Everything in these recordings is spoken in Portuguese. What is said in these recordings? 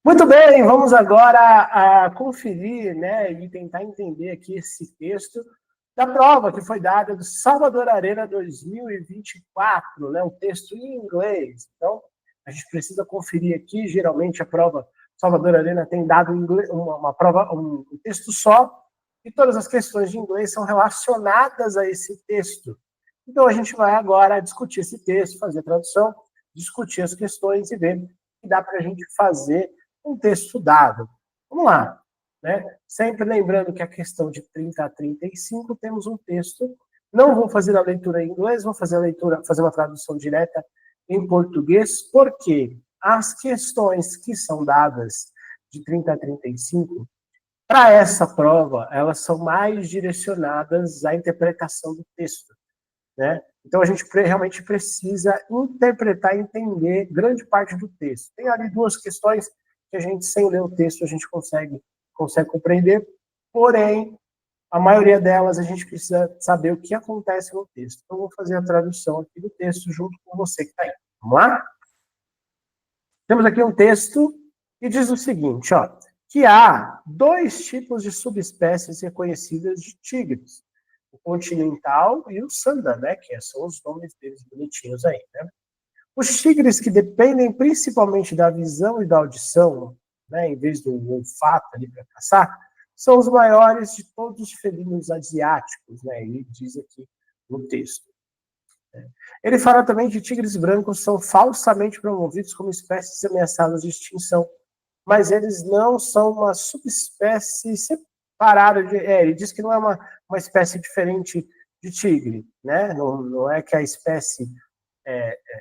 Muito bem, vamos agora conferir, né, e tentar entender aqui esse texto da prova que foi dada do Salvador Arena 2024, né, um texto em inglês. Então, a gente precisa conferir aqui, geralmente a prova Salvador Arena tem dado uma prova, um texto só, e todas as questões de inglês são relacionadas a esse texto. Então, a gente vai agora discutir esse texto, fazer a tradução, discutir as questões e ver que dá para a gente fazer um texto dado. Vamos lá. Né? Sempre lembrando que a questão de 30 a 35 temos um texto. Não vou fazer a leitura em inglês, vou fazer a leitura, fazer uma tradução direta em português, porque as questões que são dadas de 30 a 35, para essa prova, elas são mais direcionadas à interpretação do texto. Né? Então, a gente realmente precisa interpretar e entender grande parte do texto. Tem ali duas questões que a gente, sem ler o texto, a gente consegue compreender, porém, a maioria delas a gente precisa saber o que acontece no texto. Então, eu vou fazer a tradução aqui do texto junto com você que está aí. Vamos lá? Temos aqui um texto que diz o seguinte, ó, que há dois tipos de subespécies reconhecidas de tigres, o continental e o sanda, né, que são os nomes deles bonitinhos aí, né? Os tigres que dependem principalmente da visão e da audição, né, em vez do olfato ali para caçar, são os maiores de todos os felinos asiáticos, né? Ele diz aqui no texto. Ele fala também que tigres brancos são falsamente promovidos como espécies ameaçadas de extinção, mas eles não são uma subespécie separada. Ele diz que não é uma espécie diferente de tigre, né? Não é que a espécie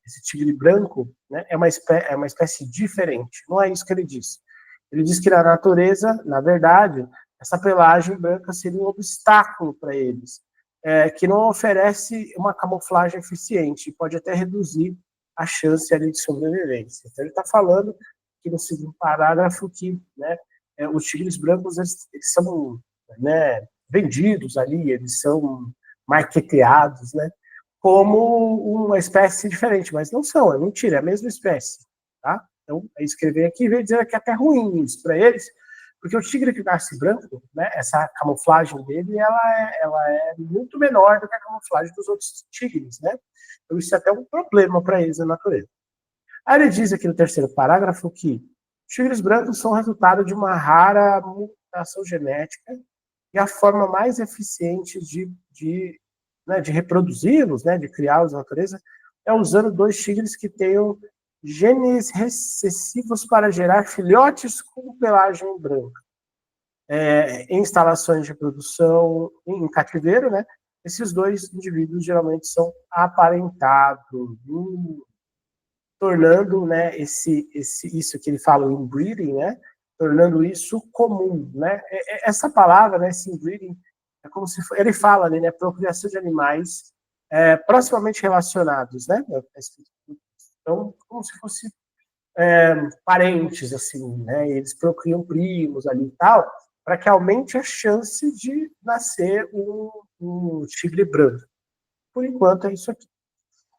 esse tigre branco, né, é uma espécie diferente. Não é isso que ele diz. Ele diz que na natureza, na verdade, essa pelagem branca seria um obstáculo para eles, que não oferece uma camuflagem eficiente, pode até reduzir a chance ali de sobrevivência. Então ele está falando que no segundo parágrafo que, né, os tigres brancos eles são, né, vendidos ali, eles são marketeados, né, como uma espécie diferente, mas não são, é mentira, é a mesma espécie, tá? Então, é escrever aqui e veio dizer que é até ruim isso para eles, porque o tigre que nasce branco, né, essa camuflagem dele, ela é muito menor do que a camuflagem dos outros tigres, né? Então, isso é até um problema para eles na natureza. Aí ele diz aqui no terceiro parágrafo que os tigres brancos são resultado de uma rara mutação genética e a forma mais eficiente de reproduzi-los, né, de criá-los na natureza, é usando dois tigres que tenham genes recessivos para gerar filhotes com pelagem branca. Em instalações de produção em cativeiro, né, esses dois indivíduos geralmente são aparentados, tornando, né, isso que ele fala, o inbreeding, né, tornando isso comum, né? Essa palavra, né, esse inbreeding, é como se ele fala ali, né, procriação de animais proximamente relacionados, né? Então, como se fosse parentes, assim, né? Eles procriam primos ali e tal, para que aumente a chance de nascer um tigre branco. Por enquanto, é isso aqui.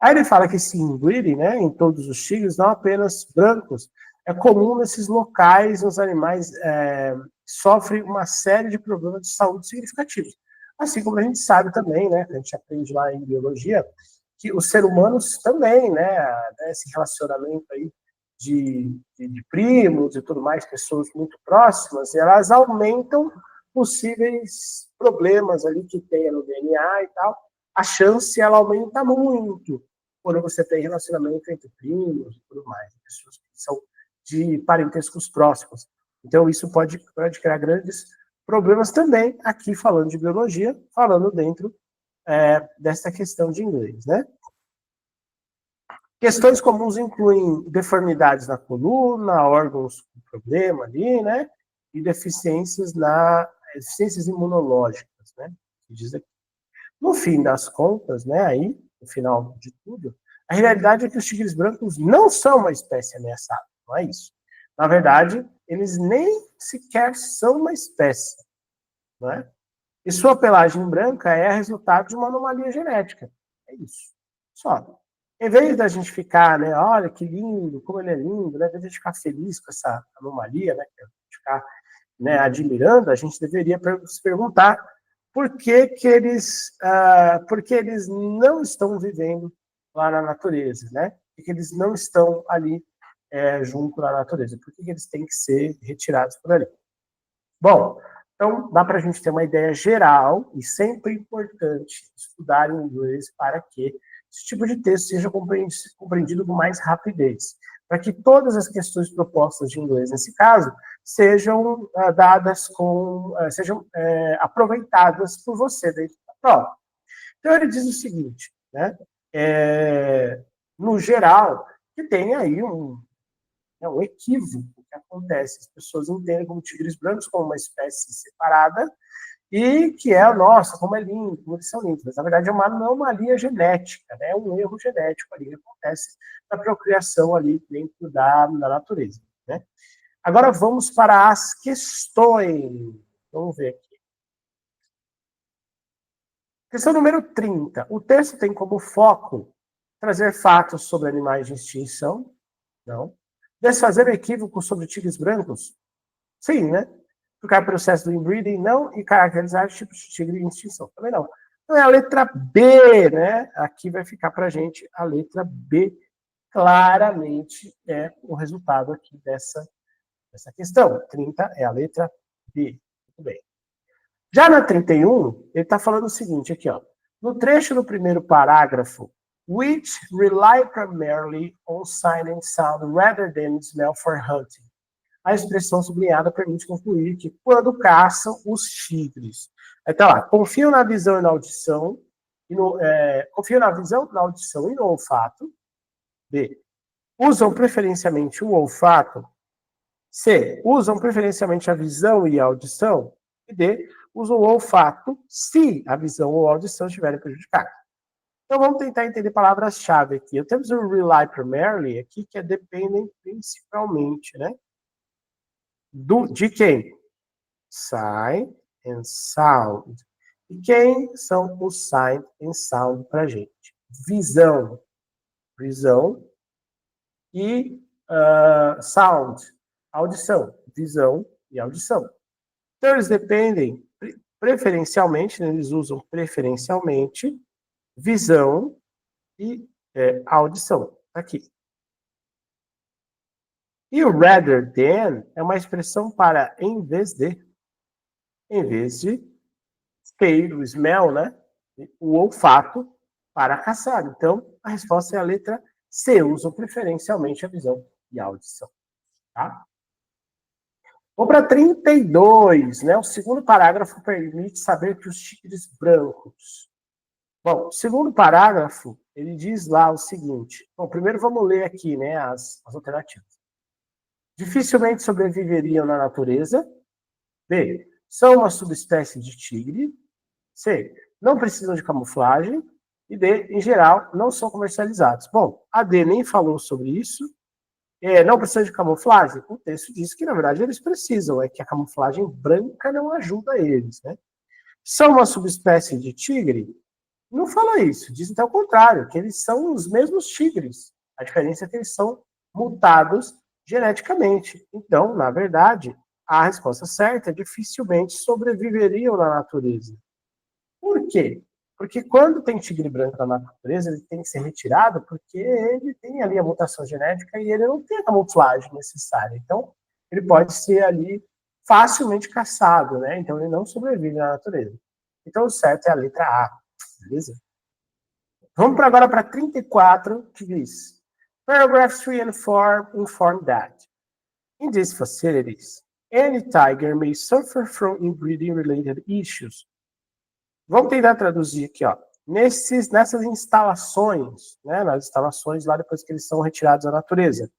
Aí ele fala que esse inbreeding, né, em todos os tigres, não apenas brancos, é comum nesses locais, os animais sofrem uma série de problemas de saúde significativos. Assim como a gente sabe também, né, a gente aprende lá em biologia, que os seres humanos também, né, esse relacionamento aí de primos e tudo mais, pessoas muito próximas, elas aumentam possíveis problemas ali que tem no DNA e tal. A chance, ela aumenta muito quando você tem relacionamento entre primos e tudo mais, pessoas que são de parentescos próximos. Então, isso pode criar grandes problemas também, aqui falando de biologia, falando dentro dessa questão de inglês, né? Questões comuns incluem deformidades na coluna, órgãos com problema ali, né? E deficiências imunológicas, né? Que diz aqui. No fim das contas, né, aí, no final de tudo, a realidade é que os tigres brancos não são uma espécie ameaçada, não é isso. Na verdade, eles nem sequer são uma espécie, não é? E sua pelagem branca é resultado de uma anomalia genética. É isso. Só. Em vez da gente ficar, né, olha que lindo, como ele é lindo, né, de ficar feliz com essa anomalia, né, ficar, né, admirando, a gente deveria se perguntar por que eles não estão vivendo lá na natureza, né? Por que eles não estão ali junto na natureza? Por que eles têm que ser retirados por ali? Bom, então dá para a gente ter uma ideia geral e sempre importante estudar em inglês para que esse tipo de texto seja compreendido com mais rapidez, para que todas as questões propostas de inglês nesse caso sejam sejam aproveitadas por você dentro da prova. Então ele diz o seguinte, né? No geral, que tem aí um equívoco que acontece. As pessoas entendem como tigres brancos como uma espécie separada e que nossa, como é lindo, como eles são lindos. Mas, na verdade, é uma anomalia genética, né? É um erro genético ali que acontece na procriação ali dentro da natureza, né? Agora vamos para as questões. Vamos ver aqui. Questão número 30. O texto tem como foco trazer fatos sobre animais de extinção? Não. Desfazer o equívoco sobre tigres brancos? Sim, né? Explicar o processo do inbreeding? Não. E caracterizar tipos de tigre em extinção? Também não. Então é a letra B, né? Aqui vai ficar para a gente a letra B. Claramente é o resultado aqui dessa questão. 30 é a letra B. Muito bem. Já na 31, ele está falando o seguinte aqui, ó. No trecho do primeiro parágrafo, which rely primarily on sight and sound rather than smell for hunting. A expressão sublinhada permite concluir que quando caçam os tigres. Então, lá, confiam na visão e na audição, confiam na visão, na audição e no olfato. B. Usam preferencialmente o olfato. C. Usam preferencialmente a visão e a audição. E D. Usam o olfato se a visão ou a audição estiverem prejudicadas. Então, vamos tentar entender palavras-chave aqui. Temos o rely primarily aqui, que dependem principalmente, né? De quem? Sight and sound. E quem são os sight and sound para a gente? Visão e sound, audição. Visão e audição. Então, eles dependem preferencialmente, né, eles usam preferencialmente visão e audição. Aqui. E o rather than é uma expressão para em vez de ter o smell, né? O olfato para caçar. Então, a resposta é a letra C. Usam preferencialmente a visão e a audição. Tá? Vamos para 32, né? O segundo parágrafo permite saber que os tigres brancos. Bom, o segundo parágrafo, ele diz lá o seguinte. Bom, primeiro vamos ler aqui, né, as alternativas. Dificilmente sobreviveriam na natureza. B. São uma subespécie de tigre. C. Não precisam de camuflagem. E D. Em geral, não são comercializados. Bom, a D nem falou sobre isso. Não precisa de camuflagem? O texto diz que, na verdade, eles precisam. É que a camuflagem branca não ajuda eles, né? São uma subespécie de tigre? Não fala isso. Diz até o contrário, que eles são os mesmos tigres. A diferença é que eles são mutados geneticamente. Então, na verdade, a resposta certa é dificilmente sobreviveriam na natureza. Por quê? Porque quando tem tigre branco na natureza, ele tem que ser retirado porque ele tem ali a mutação genética e ele não tem a camuflagem necessária. Então, ele pode ser ali facilmente caçado, né? Então, ele não sobrevive na natureza. Então, o certo é a letra A. Beleza? Vamos agora para 34, que diz: Paragraphs 3 and 4 inform that in these facilities, any tiger may suffer from inbreeding-related issues. Vamos tentar traduzir aqui, ó. Nessas instalações, né, nas instalações lá depois que eles são retirados da natureza.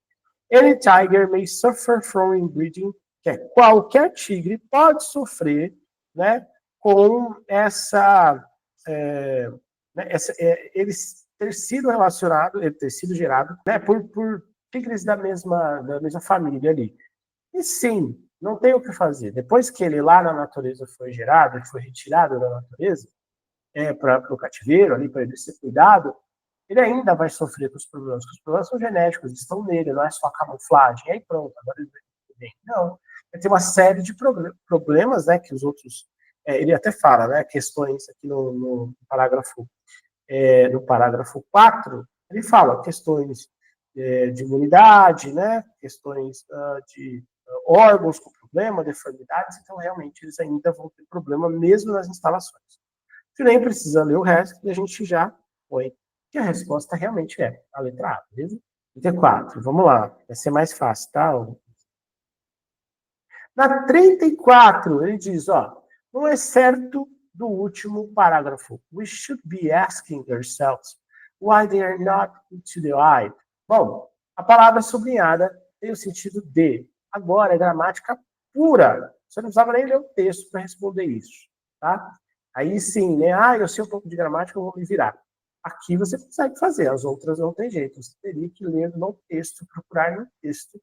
Any tiger may suffer from inbreeding, que é qualquer tigre pode sofrer, né, com ele ter sido relacionado, ele ter sido gerado, né, por tigres da mesma família ali. E sim, não tem o que fazer. Depois que ele lá na natureza foi gerado, foi retirado da natureza, para o cativeiro, ali para ele ser cuidado, ele ainda vai sofrer com os problemas, porque os problemas são genéticos, estão nele, não é só camuflagem, e aí pronto, agora ele vai bem. Não, vai ter uma série de problemas, né, que os outros, ele até fala, né, questões aqui no parágrafo 4, ele fala questões de imunidade, né, questões de órgãos com problema, deformidades, então realmente eles ainda vão ter problema mesmo nas instalações. Se nem precisa ler o resto, e a gente já põe que a resposta realmente é a letra A, beleza? 34, vamos lá, vai ser mais fácil, tá? Na 34, ele diz, ó, não é certo do último parágrafo. We should be asking ourselves why they are not to the eye. Bom, a palavra sublinhada tem o sentido de. Agora é gramática pura. Você não precisava nem ler o texto para responder isso, tá? Aí sim, né? Ah, eu sei um pouco de gramática, eu vou me virar. Aqui você consegue fazer, as outras não tem jeito. Você teria que ler no texto, procurar no texto,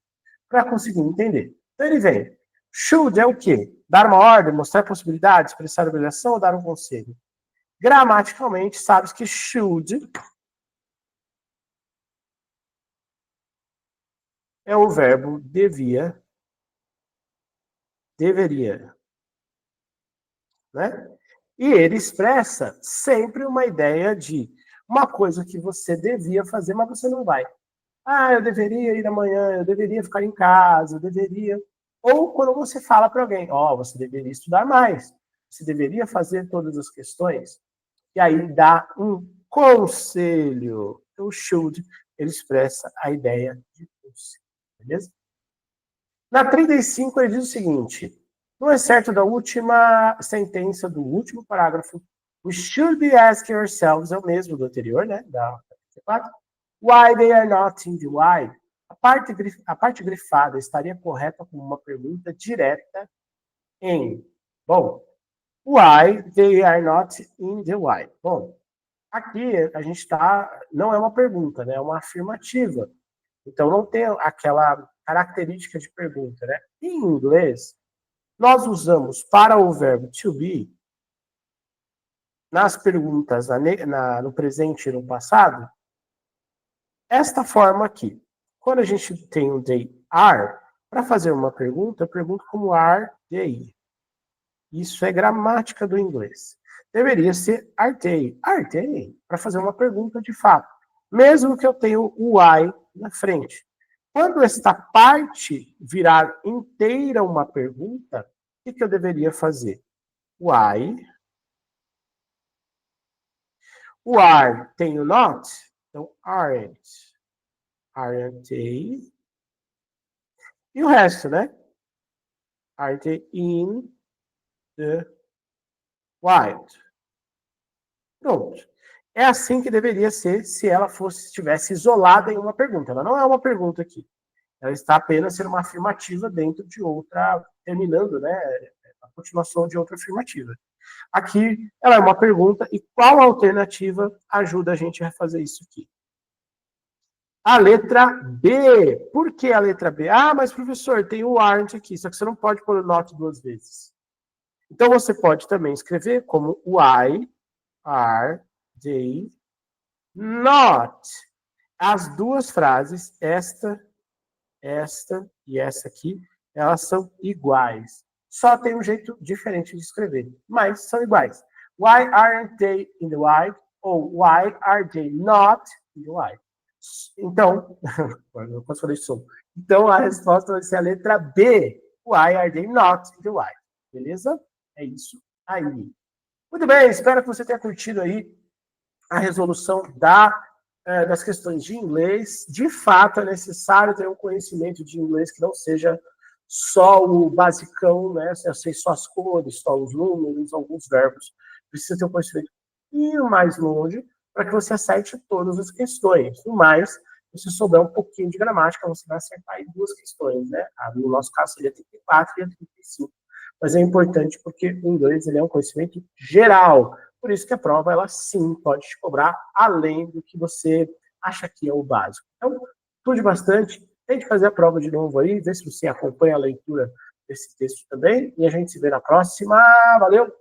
para conseguir entender. Então ele vem. Should é o quê? Dar uma ordem, mostrar possibilidades, expressar obrigação ou dar um conselho? Gramaticalmente, sabes que should é o verbo devia, deveria, né? E ele expressa sempre uma ideia de uma coisa que você devia fazer, mas você não vai. Ah, eu deveria ir amanhã, eu deveria ficar em casa, eu deveria. Ou quando você fala para alguém, ó, você deveria estudar mais, você deveria fazer todas as questões, e aí dá um conselho. O should, ele expressa a ideia de conselho, beleza? Na 35, ele diz o seguinte, não é certo da última sentença do último parágrafo, we should be asking ourselves, é o mesmo do anterior, né, da 34, why they are not in the why. A parte grifada estaria correta como uma pergunta direta em, bom, why they are not in the why. Bom, aqui a gente está, não é uma pergunta, né, é uma afirmativa. Então não tem aquela característica de pergunta, né? Em inglês, nós usamos para o verbo to be, nas perguntas no presente e no passado, esta forma aqui. Quando a gente tem o they are, para fazer uma pergunta, eu pergunto como are they. Isso é gramática do inglês. Deveria ser are they. Are they? Para fazer uma pergunta de fato. Mesmo que eu tenha o why na frente. Quando esta parte virar inteira uma pergunta, o que eu deveria fazer? Why. O are tem o not, então aren't. Aren't they? E o resto, né? Aren't they in the wild? Pronto. É assim que deveria ser se ela estivesse isolada em uma pergunta. Ela não é uma pergunta aqui. Ela está apenas sendo uma afirmativa dentro de outra, terminando, né? A continuação de outra afirmativa. Aqui, ela é uma pergunta, e qual alternativa ajuda a gente a fazer isso aqui? A letra B. Por que a letra B? Ah, mas professor, tem o aren't aqui, só que você não pode pôr o not duas vezes. Então, você pode também escrever como why are they not? As duas frases, esta e essa aqui, elas são iguais. Só tem um jeito diferente de escrever, mas são iguais. Why aren't they in the wild? Ou why are they not in the wild? Então, eu posso falar isso. Então, a resposta vai ser a letra B. Why are they not in the wild? Beleza? É isso aí. Muito bem, espero que você tenha curtido aí a resolução das questões de inglês. De fato, é necessário ter um conhecimento de inglês que não seja só o basicão, né? Eu sei só as cores, só os números, alguns verbos. Precisa ter um conhecimento um pouquinho mais longe para que você acerte todas as questões. No mais, se você souber um pouquinho de gramática, você vai acertar aí duas questões, né? No nosso caso, seria 34 e a 35. Mas é importante porque o inglês ele é um conhecimento geral. Por isso que a prova, ela sim pode te cobrar além do que você acha que é o básico. Então, estude bastante, tente fazer a prova de novo aí, vê se você acompanha a leitura desse texto também, e a gente se vê na próxima. Valeu!